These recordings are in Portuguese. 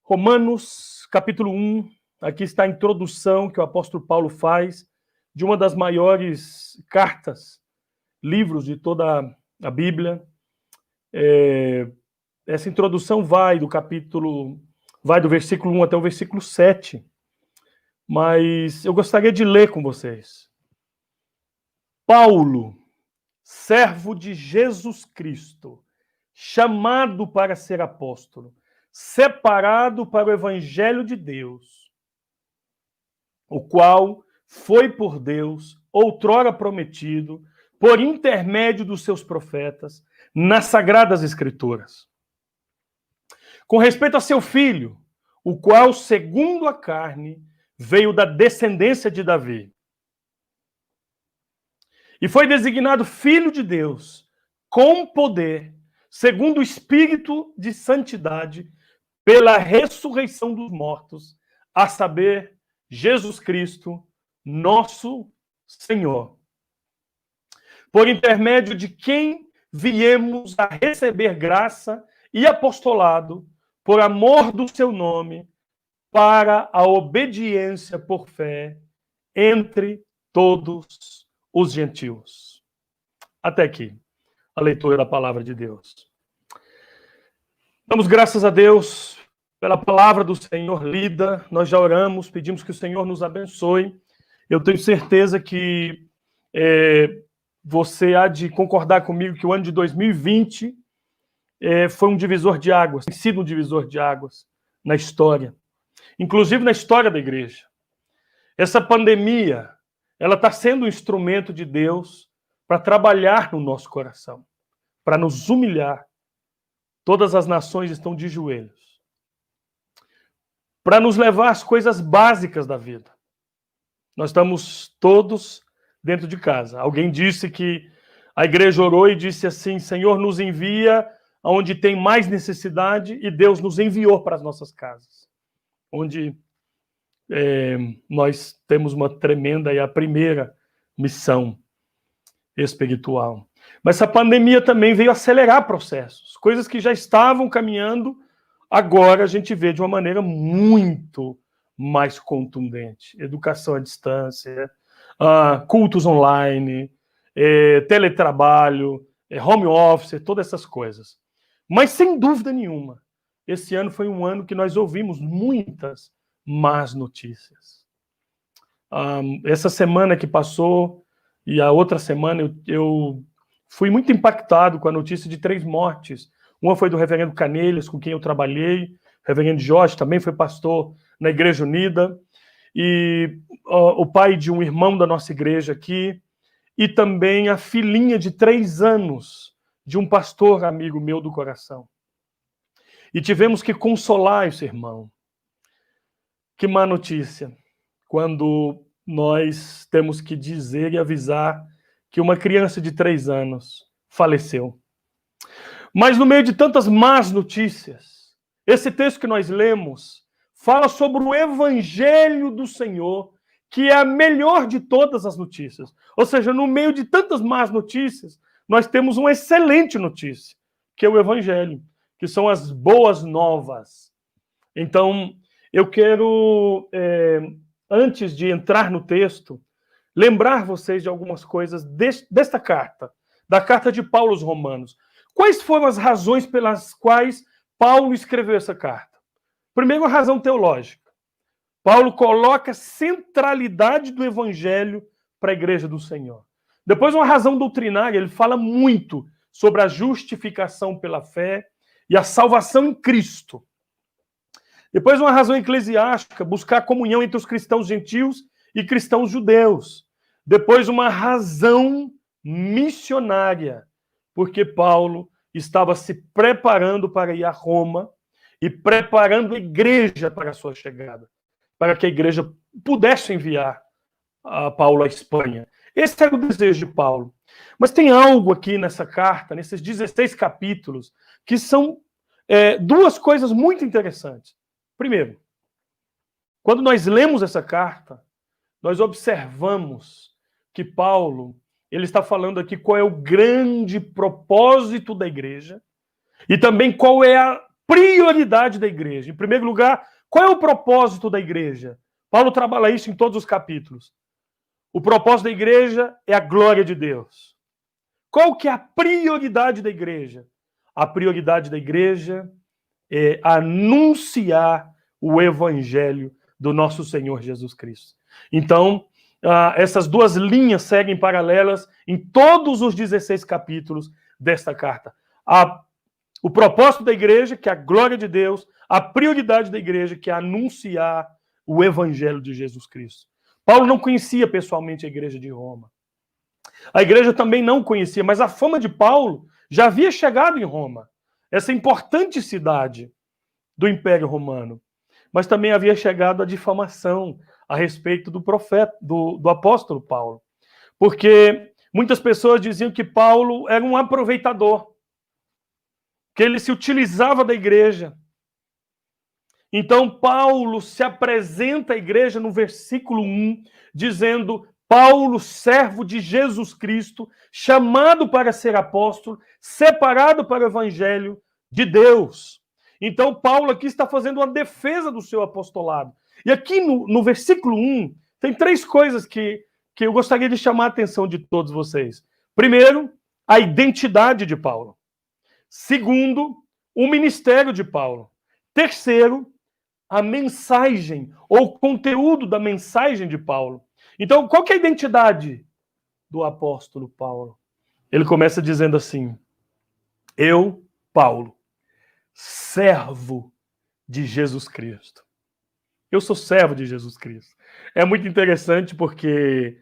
Romanos, capítulo 1, aqui está a introdução que o apóstolo Paulo faz de uma das maiores cartas, livros de toda a Bíblia. Essa introdução vai do versículo 1 até o versículo 7, mas eu gostaria de ler com vocês. Paulo, servo de Jesus Cristo, chamado para ser apóstolo, separado para o evangelho de Deus, o qual foi por Deus outrora prometido por intermédio dos seus profetas nas sagradas escrituras, com respeito a seu filho, o qual, segundo a carne, veio da descendência de Davi, e foi designado filho de Deus, com poder, segundo o Espírito de santidade, pela ressurreição dos mortos, a saber, Jesus Cristo, nosso Senhor, por intermédio de quem viemos a receber graça e apostolado, por amor do seu nome, para a obediência por fé entre todos os gentios. Até aqui, a leitura da palavra de Deus. Damos graças a Deus pela palavra do Senhor lida. Nós já oramos, pedimos que o Senhor nos abençoe. Eu tenho certeza que você há de concordar comigo que o ano de 2020 foi um divisor de águas, tem sido um divisor de águas na história, inclusive na história da igreja. Essa pandemia, ela está sendo um instrumento de Deus para trabalhar no nosso coração, para nos humilhar. Todas as nações estão de joelhos, para nos levar às coisas básicas da vida. Nós estamos todos dentro de casa. Alguém disse que a igreja orou e disse assim: Senhor, nos envia onde tem mais necessidade, e Deus nos enviou para as nossas casas, onde nós temos uma tremenda e a primeira missão espiritual. Mas essa pandemia também veio acelerar processos, coisas que já estavam caminhando, agora a gente vê de uma maneira muito mais contundente. Educação à distância, cultos online, teletrabalho, home office, todas essas coisas. Mas, sem dúvida nenhuma, esse ano foi um ano que nós ouvimos muitas más notícias. Essa semana que passou e a outra semana eu fui muito impactado com a notícia de 3 mortes. Uma foi do reverendo Canelhas, com quem eu trabalhei. O reverendo Jorge também foi pastor na Igreja Unida. E o pai de um irmão da nossa igreja aqui. E também a filhinha de 3 anos de um pastor amigo meu do coração. E tivemos que consolar esse irmão. Que má notícia, quando nós temos que dizer e avisar que uma criança de 3 anos faleceu. Mas no meio de tantas más notícias, esse texto que nós lemos fala sobre o evangelho do Senhor, que é a melhor de todas as notícias. Ou seja, no meio de tantas más notícias, nós temos uma excelente notícia, que é o evangelho, que são as boas novas. Então, eu quero, antes de entrar no texto, lembrar vocês de algumas coisas desta carta, da carta de Paulo aos Romanos. Quais foram as razões pelas quais Paulo escreveu essa carta? Primeiro, a razão teológica. Paulo coloca a centralidade do evangelho para a igreja do Senhor. Depois, uma razão doutrinária, ele fala muito sobre a justificação pela fé e a salvação em Cristo. Depois, uma razão eclesiástica, buscar a comunhão entre os cristãos gentios e cristãos judeus. Depois, uma razão missionária, porque Paulo estava se preparando para ir a Roma e preparando a igreja para a sua chegada, para que a igreja pudesse enviar a Paulo à Espanha. Esse era o desejo de Paulo. Mas tem algo aqui nessa carta, nesses 16 capítulos, que são 2 coisas muito interessantes. Primeiro, quando nós lemos essa carta, nós observamos que Paulo, ele está falando aqui qual é o grande propósito da igreja e também qual é a prioridade da igreja. Em primeiro lugar, qual é o propósito da igreja? Paulo trabalha isso em todos os capítulos. O propósito da igreja é a glória de Deus. Qual que é a prioridade da igreja? A prioridade da igreja é anunciar o evangelho do nosso Senhor Jesus Cristo. Então, essas duas linhas seguem paralelas em todos os 16 capítulos desta carta. O propósito da igreja, que é a glória de Deus, a prioridade da igreja, que é anunciar o evangelho de Jesus Cristo. Paulo não conhecia pessoalmente a igreja de Roma. A igreja também não conhecia, mas a fama de Paulo já havia chegado em Roma, essa importante cidade do Império Romano. Mas também havia chegado a difamação a respeito do profeta, do apóstolo Paulo. Porque muitas pessoas diziam que Paulo era um aproveitador, que ele se utilizava da igreja. Então Paulo se apresenta à igreja no versículo 1, dizendo: Paulo, servo de Jesus Cristo, chamado para ser apóstolo, separado para o evangelho de Deus. Então Paulo aqui está fazendo uma defesa do seu apostolado. E aqui no versículo 1, tem três coisas que eu gostaria de chamar a atenção de todos vocês. Primeiro, a identidade de Paulo. Segundo, o ministério de Paulo. Terceiro, a mensagem, ou o conteúdo da mensagem de Paulo. Então, qual que é a identidade do apóstolo Paulo? Ele começa dizendo assim: eu, Paulo, servo de Jesus Cristo. Eu sou servo de Jesus Cristo. É muito interessante porque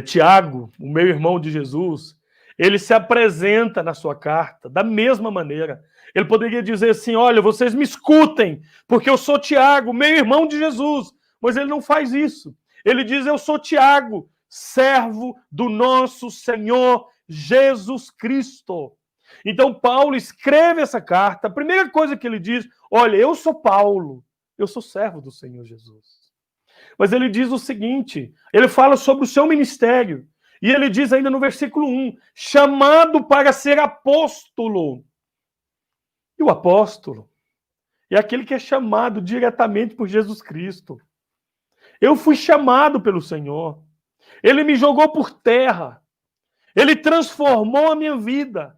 Tiago, o meu irmão de Jesus, ele se apresenta na sua carta da mesma maneira. Ele poderia dizer assim: olha, vocês me escutem, porque eu sou Tiago, meu irmão de Jesus. Mas ele não faz isso. Ele diz: eu sou Tiago, servo do nosso Senhor Jesus Cristo. Então Paulo escreve essa carta. A primeira coisa que ele diz: olha, eu sou Paulo, eu sou servo do Senhor Jesus. Mas ele diz o seguinte, ele fala sobre o seu ministério. E ele diz ainda no versículo 1, chamado para ser apóstolo. E o apóstolo é aquele que é chamado diretamente por Jesus Cristo. Eu fui chamado pelo Senhor. Ele me jogou por terra. Ele transformou a minha vida.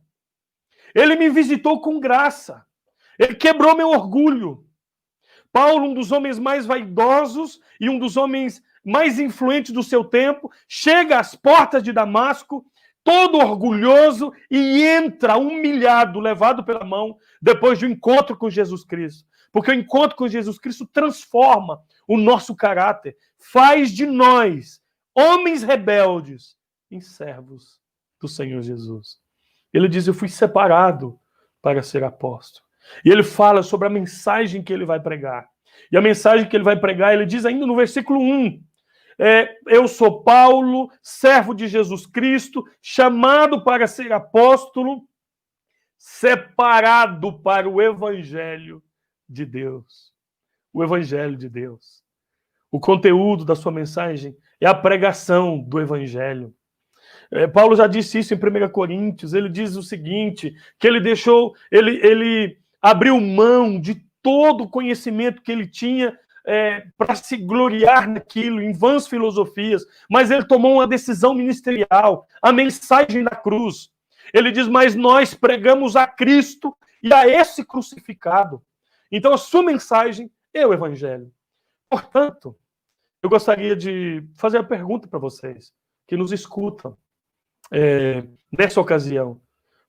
Ele me visitou com graça. Ele quebrou meu orgulho. Paulo, um dos homens mais vaidosos e um dos homens mais influentes do seu tempo, chega às portas de Damasco, todo orgulhoso, e entra humilhado, levado pela mão, depois de um encontro com Jesus Cristo. Porque o encontro com Jesus Cristo transforma o nosso caráter, faz de nós, homens rebeldes, em servos do Senhor Jesus. Ele diz: eu fui separado para ser apóstolo. E ele fala sobre a mensagem que ele vai pregar. E a mensagem que ele vai pregar, ele diz ainda no versículo 1, eu sou Paulo, servo de Jesus Cristo, chamado para ser apóstolo, separado para o evangelho de Deus. O evangelho de Deus. O conteúdo da sua mensagem é a pregação do evangelho. Paulo já disse isso em 1 Coríntios, ele diz o seguinte, que ele abriu mão de todo o conhecimento que ele tinha para se gloriar naquilo, em vãs filosofias, mas ele tomou uma decisão ministerial, a mensagem da cruz. Ele diz: mas nós pregamos a Cristo e a esse crucificado. Então a sua mensagem é o evangelho. Portanto, eu gostaria de fazer a pergunta para vocês que nos escutam nessa ocasião.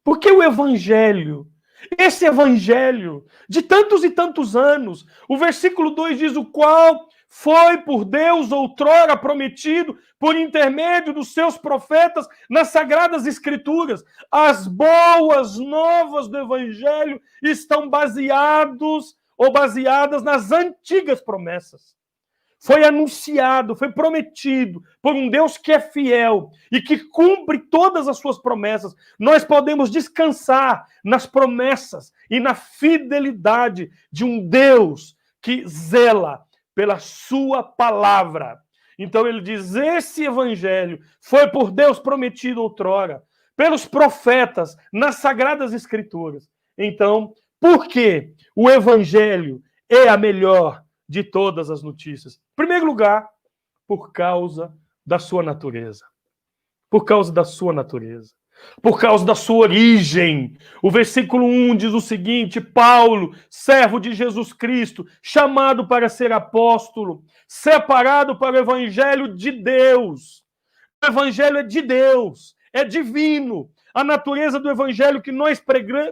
Por que o evangelho? Esse evangelho de tantos e tantos anos, o versículo 2 diz: o qual foi por Deus outrora prometido por intermédio dos seus profetas nas Sagradas Escrituras. As boas novas do evangelho estão baseadas nas antigas promessas. Foi anunciado, foi prometido por um Deus que é fiel e que cumpre todas as suas promessas. Nós podemos descansar nas promessas e na fidelidade de um Deus que zela pela sua palavra. Então ele diz: esse evangelho foi por Deus prometido outrora, pelos profetas, nas Sagradas Escrituras. Então, Por que o Evangelho é a melhor de todas as notícias? Em primeiro lugar, por causa da sua natureza. Por causa da sua natureza. Por causa da sua origem. O versículo 1 diz o seguinte: Paulo, servo de Jesus Cristo, chamado para ser apóstolo, separado para o Evangelho de Deus. O Evangelho é de Deus, é divino. A natureza do Evangelho que nós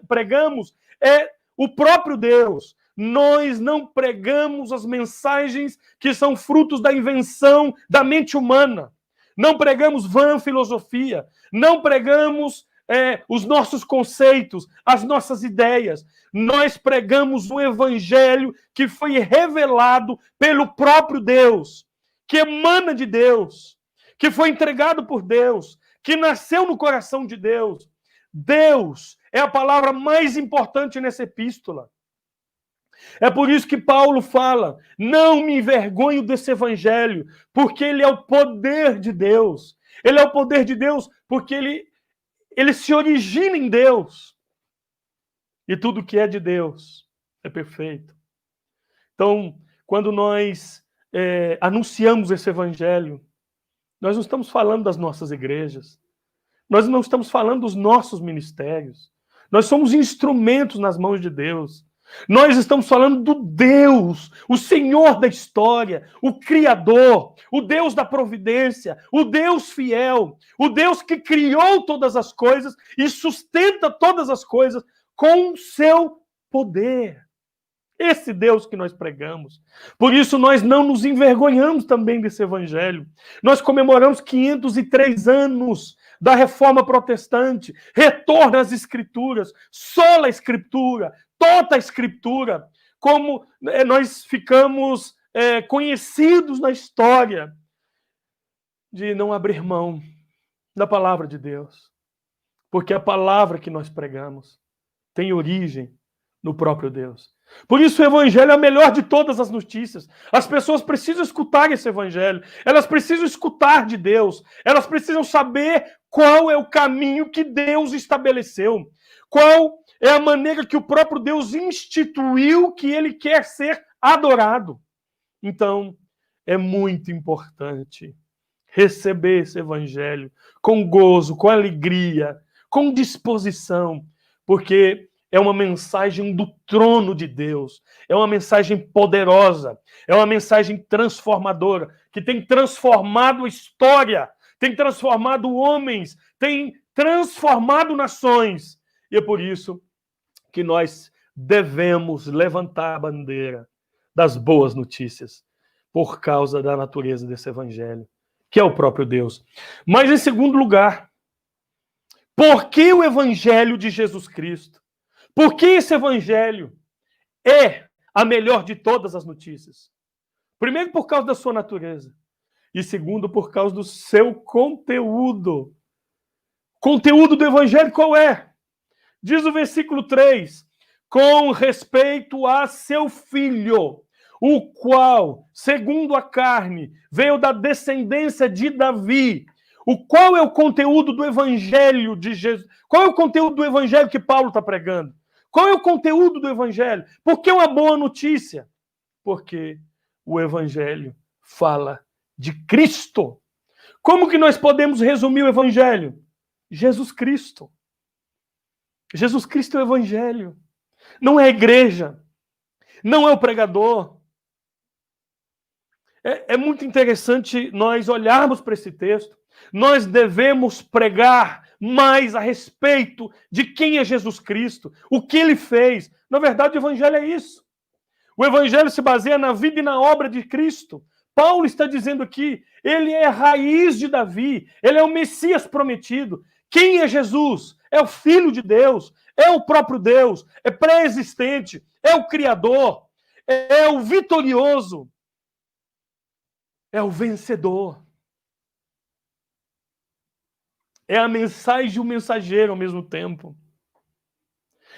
pregamos é o próprio Deus. Nós não pregamos as mensagens que são frutos da invenção da mente humana. Não pregamos vã filosofia. Não pregamos os nossos conceitos, as nossas ideias. Nós pregamos o Evangelho que foi revelado pelo próprio Deus, que emana de Deus, que foi entregado por Deus, que nasceu no coração de Deus. Deus é a palavra mais importante nessa epístola. É por isso que Paulo fala: não me envergonho desse Evangelho, porque ele é o poder de Deus. Ele é o poder de Deus porque ele se origina em Deus. E tudo que é de Deus é perfeito. Então, quando nós anunciamos esse Evangelho, nós não estamos falando das nossas igrejas. Nós não estamos falando dos nossos ministérios. Nós somos instrumentos nas mãos de Deus. Nós estamos falando do Deus, o Senhor da história, o Criador, o Deus da providência, o Deus fiel, o Deus que criou todas as coisas e sustenta todas as coisas com o seu poder. Esse Deus que nós pregamos. Por isso nós não nos envergonhamos também desse Evangelho. Nós comemoramos 503 anos da Reforma Protestante, retorno às Escrituras, sola Escritura, toda a Escritura, como nós ficamos conhecidos na história de não abrir mão da palavra de Deus, porque a palavra que nós pregamos tem origem no próprio Deus. Por isso o Evangelho é a melhor de todas as notícias. As pessoas precisam escutar esse Evangelho, elas precisam escutar de Deus, elas precisam saber qual é o caminho que Deus estabeleceu, qual é a maneira que o próprio Deus instituiu que ele quer ser adorado. Então, é muito importante receber esse Evangelho com gozo, com alegria, com disposição, porque é uma mensagem do trono de Deus, é uma mensagem poderosa, é uma mensagem transformadora, que tem transformado a história, tem transformado homens, tem transformado nações. E é por isso que nós devemos levantar a bandeira das boas notícias, por causa da natureza desse Evangelho, que é o próprio Deus. Mas, em segundo lugar, por que o Evangelho de Jesus Cristo? Por que esse Evangelho é a melhor de todas as notícias? Primeiro, por causa da sua natureza. E segundo, por causa do seu conteúdo. Conteúdo do Evangelho qual é? Diz o versículo 3, com respeito a seu filho, o qual, segundo a carne, veio da descendência de Davi. Qual é o conteúdo do Evangelho de Jesus? Qual é o conteúdo do Evangelho que Paulo está pregando? Qual é o conteúdo do Evangelho? Por que uma boa notícia? Porque o Evangelho fala de Cristo. Como que nós podemos resumir o Evangelho? Jesus Cristo. Jesus Cristo é o Evangelho. Não é a igreja. Não é o pregador. É muito interessante nós olharmos para esse texto. Nós devemos pregar mais a respeito de quem é Jesus Cristo, o que ele fez. Na verdade, o Evangelho é isso. O Evangelho se baseia na vida e na obra de Cristo. Paulo está dizendo aqui, ele é a raiz de Davi, ele é o Messias prometido. Quem é Jesus? É o Filho de Deus, é o próprio Deus, é pré-existente, é o Criador, é o vitorioso, é o vencedor. É a mensagem e o mensageiro ao mesmo tempo.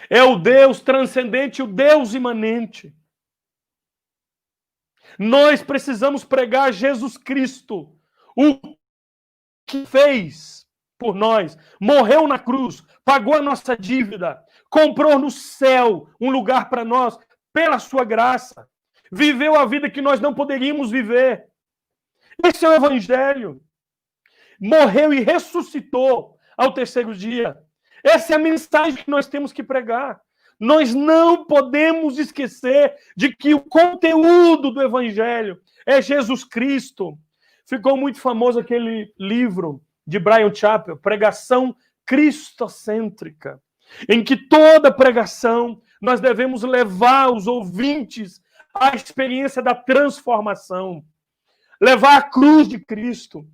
É o Deus transcendente, o Deus imanente. Nós precisamos pregar Jesus Cristo, o que fez por nós, morreu na cruz, pagou a nossa dívida, comprou no céu um lugar para nós pela sua graça. Viveu a vida que nós não poderíamos viver. Esse é o Evangelho. Morreu e ressuscitou ao terceiro dia. Essa é a mensagem que nós temos que pregar. Nós não podemos esquecer de que o conteúdo do Evangelho é Jesus Cristo. Ficou muito famoso aquele livro de Bryan Chapell, Pregação Cristocêntrica, em que toda pregação nós devemos levar os ouvintes à experiência da transformação, levar a cruz de Cristo.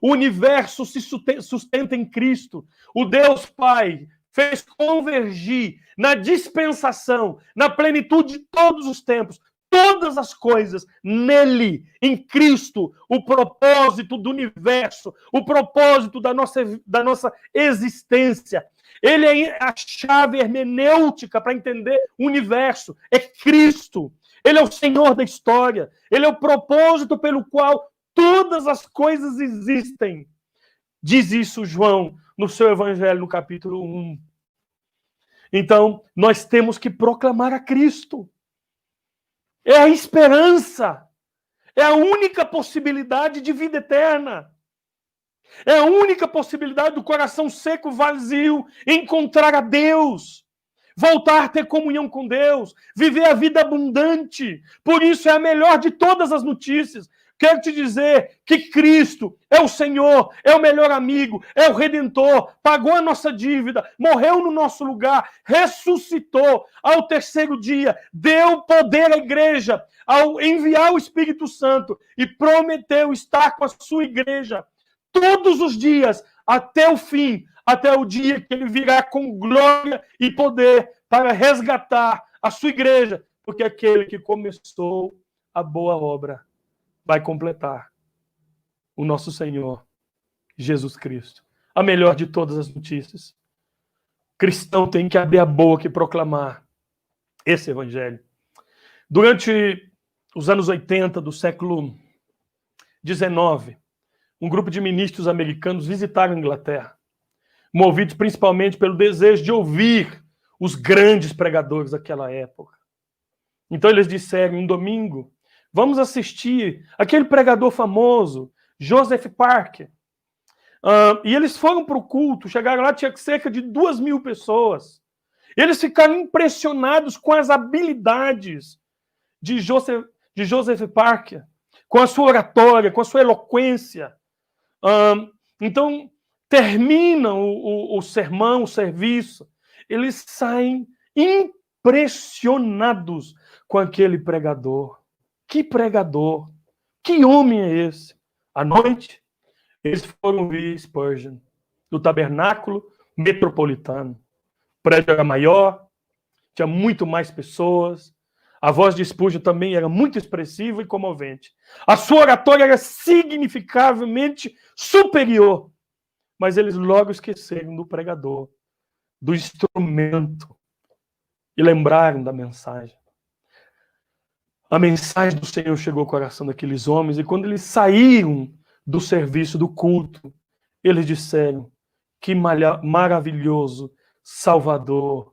O universo se sustenta em Cristo. O Deus Pai fez convergir na dispensação, na plenitude de todos os tempos, todas as coisas nele, em Cristo, o propósito do universo, o propósito da nossa existência. Ele é a chave hermenêutica para entender o universo. É Cristo. Ele é o Senhor da história. Ele é o propósito pelo qual todas as coisas existem. Diz isso João no seu Evangelho, no capítulo 1. Então, nós temos que proclamar a Cristo. É a esperança. É a única possibilidade de vida eterna. É a única possibilidade do coração seco, vazio, encontrar a Deus. Voltar a ter comunhão com Deus. Viver a vida abundante. Por isso é a melhor de todas as notícias. Quero te dizer que Cristo é o Senhor, é o melhor amigo, é o Redentor, pagou a nossa dívida, morreu no nosso lugar, ressuscitou ao terceiro dia, deu poder à igreja ao enviar o Espírito Santo e prometeu estar com a sua igreja todos os dias, até o fim, até o dia que ele virá com glória e poder para resgatar a sua igreja, porque aquele que começou a boa obra vai completar. O nosso Senhor, Jesus Cristo. A melhor de todas as notícias. O cristão tem que abrir a boca e proclamar esse evangelho. Durante os anos 80 do século XIX, um grupo de ministros americanos visitaram a Inglaterra, movidos principalmente pelo desejo de ouvir os grandes pregadores daquela época. Então eles disseram, um domingo, vamos assistir aquele pregador famoso, Joseph Parker. E eles foram para o culto, chegaram lá, tinha cerca de 2.000 pessoas. Eles ficaram impressionados com as habilidades de Joseph Parker, com a sua oratória, com a sua eloquência. Então, terminam o sermão, o serviço, eles saem impressionados com aquele pregador. Que pregador! Que homem é esse? À noite, eles foram ver Spurgeon, no tabernáculo metropolitano. O prédio era maior, tinha muito mais pessoas. A voz de Spurgeon também era muito expressiva e comovente. A sua oratória era significativamente superior. Mas eles logo esqueceram do pregador, do instrumento, e lembraram da mensagem. A mensagem do Senhor chegou ao coração daqueles homens, e quando eles saíram do serviço, do culto, eles disseram, que maravilhoso Salvador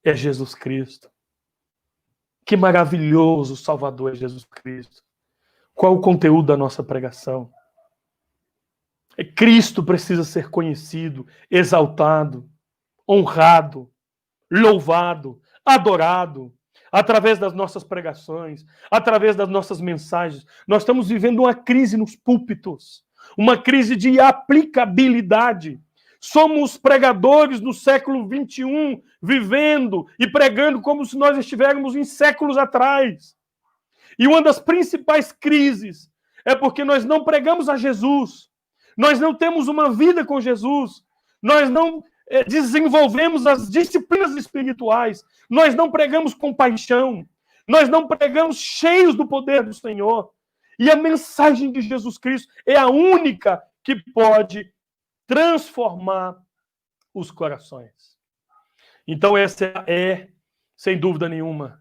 é Jesus Cristo. Que maravilhoso Salvador é Jesus Cristo. Qual o conteúdo da nossa pregação? Cristo precisa ser conhecido, exaltado, honrado, louvado, adorado, através das nossas pregações, através das nossas mensagens. Nós estamos vivendo uma crise nos púlpitos, uma crise de aplicabilidade. Somos pregadores no século XXI, vivendo e pregando como se nós estivéssemos em séculos atrás. E uma das principais crises é porque nós não pregamos a Jesus, nós não temos uma vida com Jesus, nós não desenvolvemos as disciplinas espirituais, nós não pregamos com paixão, nós não pregamos cheios do poder do Senhor. E a mensagem de Jesus Cristo é a única que pode transformar os corações. Então essa é, sem dúvida nenhuma,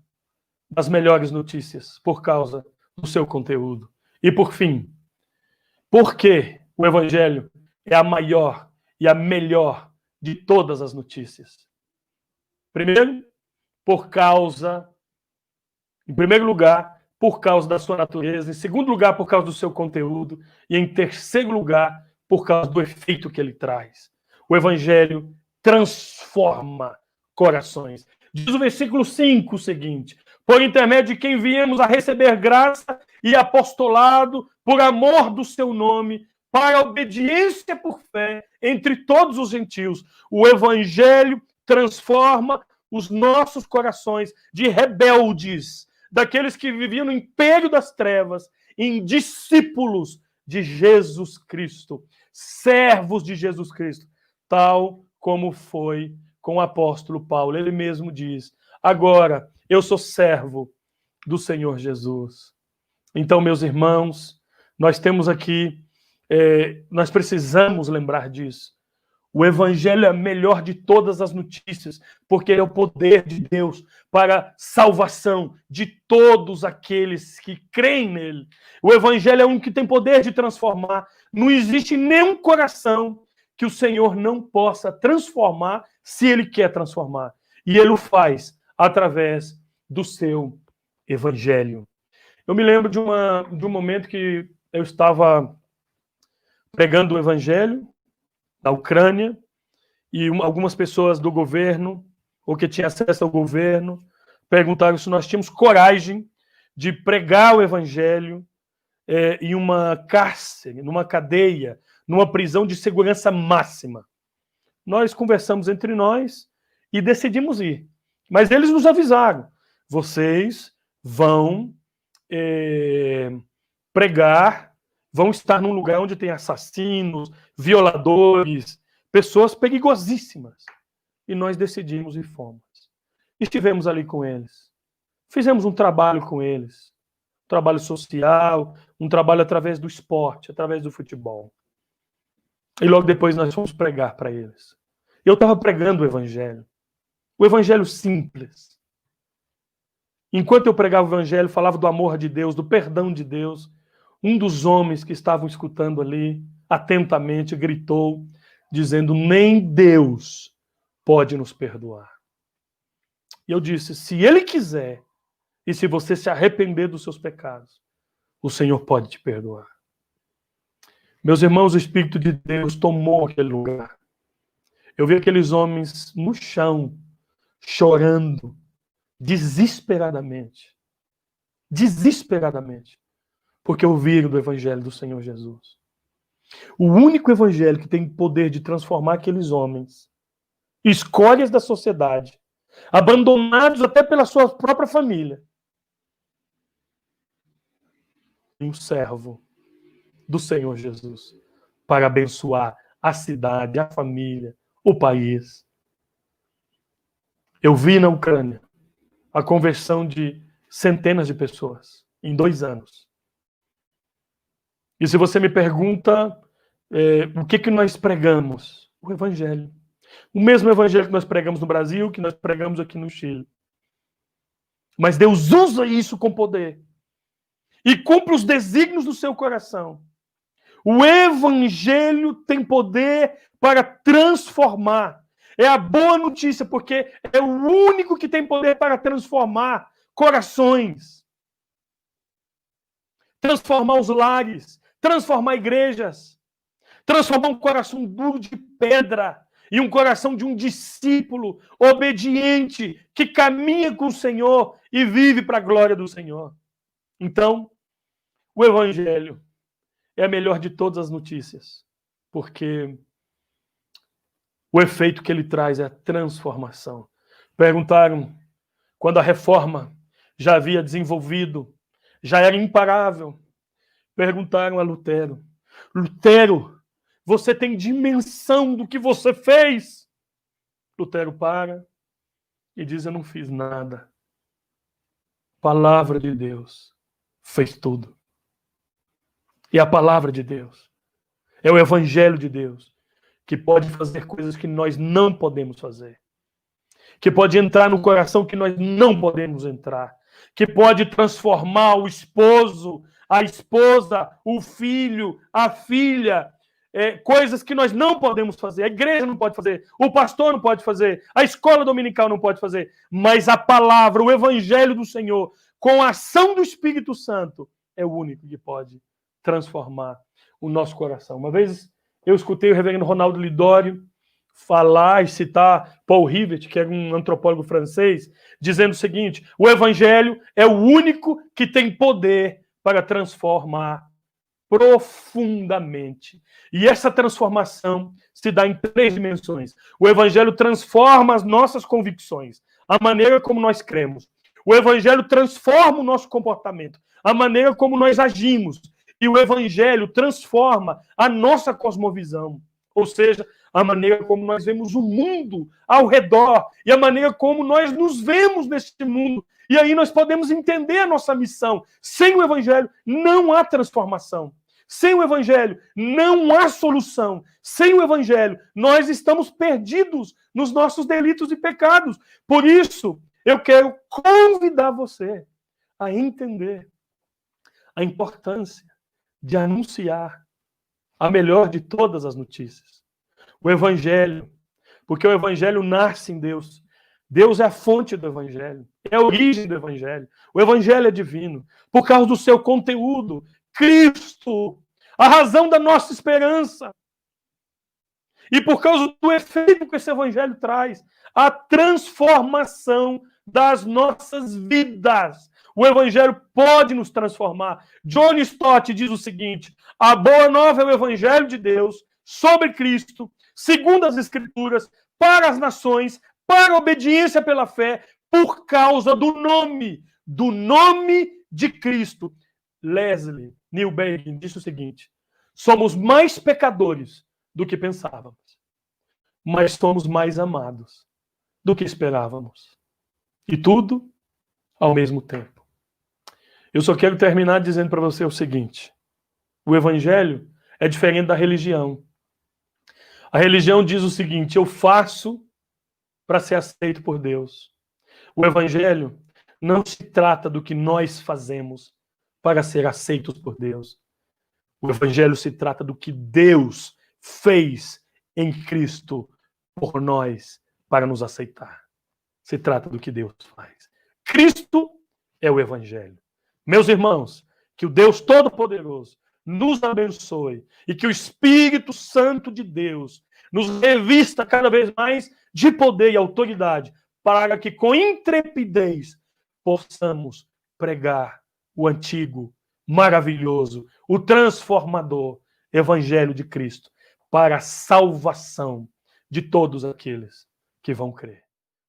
das melhores notícias, por causa do seu conteúdo. E por fim, por que o Evangelho é a maior e a melhor de todas as notícias? Primeiro, em primeiro lugar, por causa da sua natureza. Em segundo lugar, por causa do seu conteúdo. E em terceiro lugar, por causa do efeito que ele traz. O evangelho transforma corações. Diz o versículo 5 o seguinte: por intermédio de quem viemos a receber graça e apostolado por amor do seu nome, para a obediência por fé entre todos os gentios. O evangelho transforma os nossos corações de rebeldes, daqueles que viviam no império das trevas, em discípulos de Jesus Cristo, servos de Jesus Cristo, tal como foi com o apóstolo Paulo. Ele mesmo diz: agora eu sou servo do Senhor Jesus. Então, meus irmãos, nós temos aqui, nós precisamos lembrar disso. O evangelho é a melhor de todas as notícias, porque ele é o poder de Deus para salvação de todos aqueles que creem nele. O evangelho é um que tem poder de transformar. Não existe nenhum coração que o Senhor não possa transformar se ele quer transformar. E ele o faz através do seu evangelho. Eu me lembro de um momento que eu estava pregando o evangelho na Ucrânia, e algumas pessoas do governo, ou que tinham acesso ao governo, perguntaram se nós tínhamos coragem de pregar o evangelho em uma cárcere, numa cadeia, numa prisão de segurança máxima. Nós conversamos entre nós e decidimos ir. Mas eles nos avisaram: vocês vão pregar, vão estar num lugar onde tem assassinos, violadores, pessoas perigosíssimas. E nós decidimos e fomos. Estivemos ali com eles. Fizemos um trabalho com eles. Um trabalho social, um trabalho através do esporte, através do futebol. E logo depois nós fomos pregar para eles. Eu estava pregando o evangelho. O evangelho simples. Enquanto eu pregava o evangelho, falava do amor de Deus, do perdão de Deus, um dos homens que estavam escutando ali, atentamente, gritou, dizendo: nem Deus pode nos perdoar. E eu disse: se Ele quiser, e se você se arrepender dos seus pecados, o Senhor pode te perdoar. Meus irmãos, o Espírito de Deus tomou aquele lugar. Eu vi aqueles homens no chão, chorando, desesperadamente, porque ouviram do Evangelho do Senhor Jesus. O único evangelho que tem poder de transformar aqueles homens, escórias da sociedade, abandonados até pela sua própria família, em um servo do Senhor Jesus, para abençoar a cidade, a família, o país. Eu vi na Ucrânia a conversão de centenas de pessoas em 2 anos. E se você me pergunta o que nós pregamos? O evangelho. O mesmo evangelho que nós pregamos no Brasil, que nós pregamos aqui no Chile. Mas Deus usa isso com poder. E cumpre os desígnios do seu coração. O evangelho tem poder para transformar. É a boa notícia, porque é o único que tem poder para transformar corações. Transformar os lares. Transformar igrejas. Transformar um coração duro de pedra e um coração de um discípulo obediente que caminha com o Senhor e vive para a glória do Senhor. Então, o evangelho é a melhor de todas as notícias, porque o efeito que ele traz é a transformação. Perguntaram, quando a reforma já havia desenvolvido, já era imparável, perguntaram a Lutero: Lutero, você tem dimensão do que você fez? Lutero para e diz: eu não fiz nada. A palavra de Deus fez tudo. E a palavra de Deus é o evangelho de Deus, que pode fazer coisas que nós não podemos fazer, que pode entrar no coração que nós não podemos entrar, que pode transformar o esposo, a esposa, o filho, a filha, coisas que nós não podemos fazer, a igreja não pode fazer, o pastor não pode fazer, a escola dominical não pode fazer, mas a palavra, o evangelho do Senhor, com a ação do Espírito Santo, é o único que pode transformar o nosso coração. Uma vez eu escutei o reverendo Ronaldo Lidório falar e citar Paul Rivet, que era um antropólogo francês, dizendo o seguinte: o evangelho é o único que tem poder para transformar profundamente. E essa transformação se dá em 3 dimensões. O evangelho transforma as nossas convicções, a maneira como nós cremos. O evangelho transforma o nosso comportamento, a maneira como nós agimos. E o evangelho transforma a nossa cosmovisão, ou seja, a maneira como nós vemos o mundo ao redor e a maneira como nós nos vemos neste mundo. E aí nós podemos entender a nossa missão. Sem o evangelho não há transformação. Sem o evangelho não há solução. Sem o evangelho nós estamos perdidos nos nossos delitos e pecados. Por isso, eu quero convidar você a entender a importância de anunciar a melhor de todas as notícias. O evangelho, porque o evangelho nasce em Deus. Deus é a fonte do evangelho, é a origem do evangelho. O evangelho é divino. Por causa do seu conteúdo, Cristo, a razão da nossa esperança. E por causa do efeito que esse evangelho traz, a transformação das nossas vidas. O evangelho pode nos transformar. John Stott diz o seguinte: a boa nova é o evangelho de Deus sobre Cristo, segundo as Escrituras, para as nações, para a obediência pela fé, por causa do nome de Cristo. Leslie Newbegin disse o seguinte: somos mais pecadores do que pensávamos, mas somos mais amados do que esperávamos. E tudo ao mesmo tempo. Eu só quero terminar dizendo para você o seguinte: o evangelho é diferente da religião. A religião diz o seguinte: eu faço para ser aceito por Deus. O evangelho não se trata do que nós fazemos para ser aceitos por Deus. O evangelho se trata do que Deus fez em Cristo por nós para nos aceitar. Se trata do que Deus faz. Cristo é o evangelho. Meus irmãos, que o Deus Todo-Poderoso nos abençoe e que o Espírito Santo de Deus nos revista cada vez mais de poder e autoridade para que com intrepidez possamos pregar o antigo, maravilhoso, o transformador Evangelho de Cristo para a salvação de todos aqueles que vão crer.